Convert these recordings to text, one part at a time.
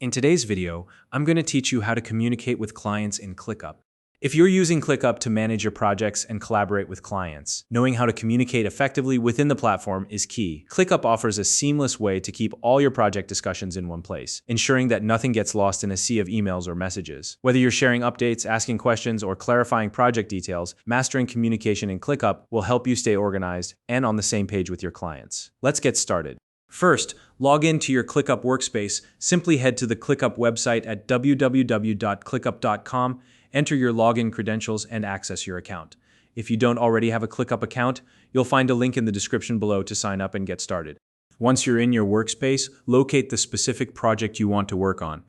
In today's video, I'm going to teach you how to communicate with clients in Clickup. If you're using Clickup to manage your projects and collaborate with clients, knowing how to communicate effectively within the platform is key. Clickup offers a seamless way to keep all your project discussions in one place, ensuring that nothing gets lost in a sea of emails or messages. Whether you're sharing updates, asking questions, or clarifying project details, mastering communication in Clickup will help you stay organized and on the same page with your clients. Let's get started. First, log in to your Clickup workspace. Simply head to the Clickup website at www.clickup.com, enter your login credentials, and access your account. If you don't already have a Clickup account, you'll find a link in the description below to sign up and get started. Once you're in your workspace, locate the specific project you want to work on.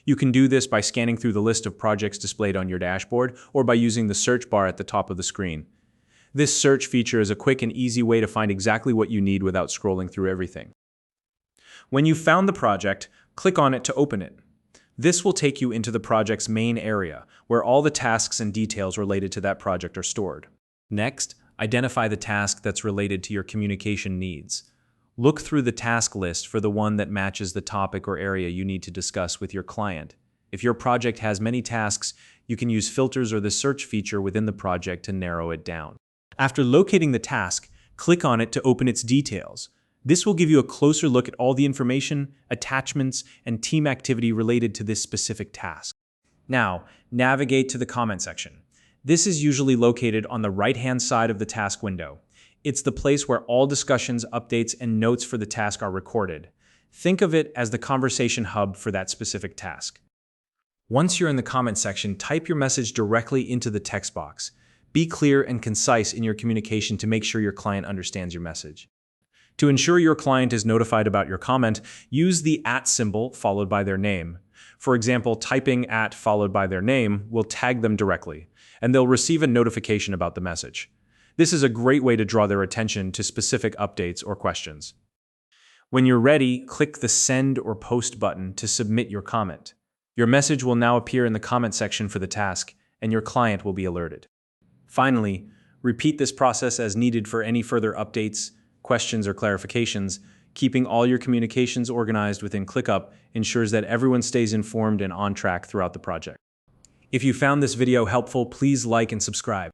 You can do this by scanning through the list of projects displayed on your dashboard or by using the search bar at the top of the screen. This search feature is a quick and easy way to find exactly what you need without scrolling through everything. When you've found the project, click on it to open it. This will take you into the project's main area, where all the tasks and details related to that project are stored. Next, identify the task that's related to your communication needs. Look through the task list for the one that matches the topic or area you need to discuss with your client. If your project has many tasks, you can use filters or the search feature within the project to narrow it down. After locating the task, click on it to open its details. This will give you a closer look at all the information, attachments, and team activity related to this specific task. Now, navigate to the comment section. This is usually located on the right-hand side of the task window. It's the place where all discussions, updates, and notes for the task are recorded. Think of it as the conversation hub for that specific task. Once you're in the comment section, type your message directly into the text box. Be clear and concise in your communication to make sure your client understands your message. To ensure your client is notified about your comment, use the @ symbol followed by their name. For example, typing @ followed by their name will tag them directly, and they'll receive a notification about the message. This is a great way to draw their attention to specific updates or questions. When you're ready, click the Send or Post button to submit your comment. Your message will now appear in the comment section for the task, and your client will be alerted. Finally, repeat this process as needed for any further updates, questions, or clarifications. Keeping all your communications organized within Clickup ensures that everyone stays informed and on track throughout the project. If you found this video helpful, please like and subscribe.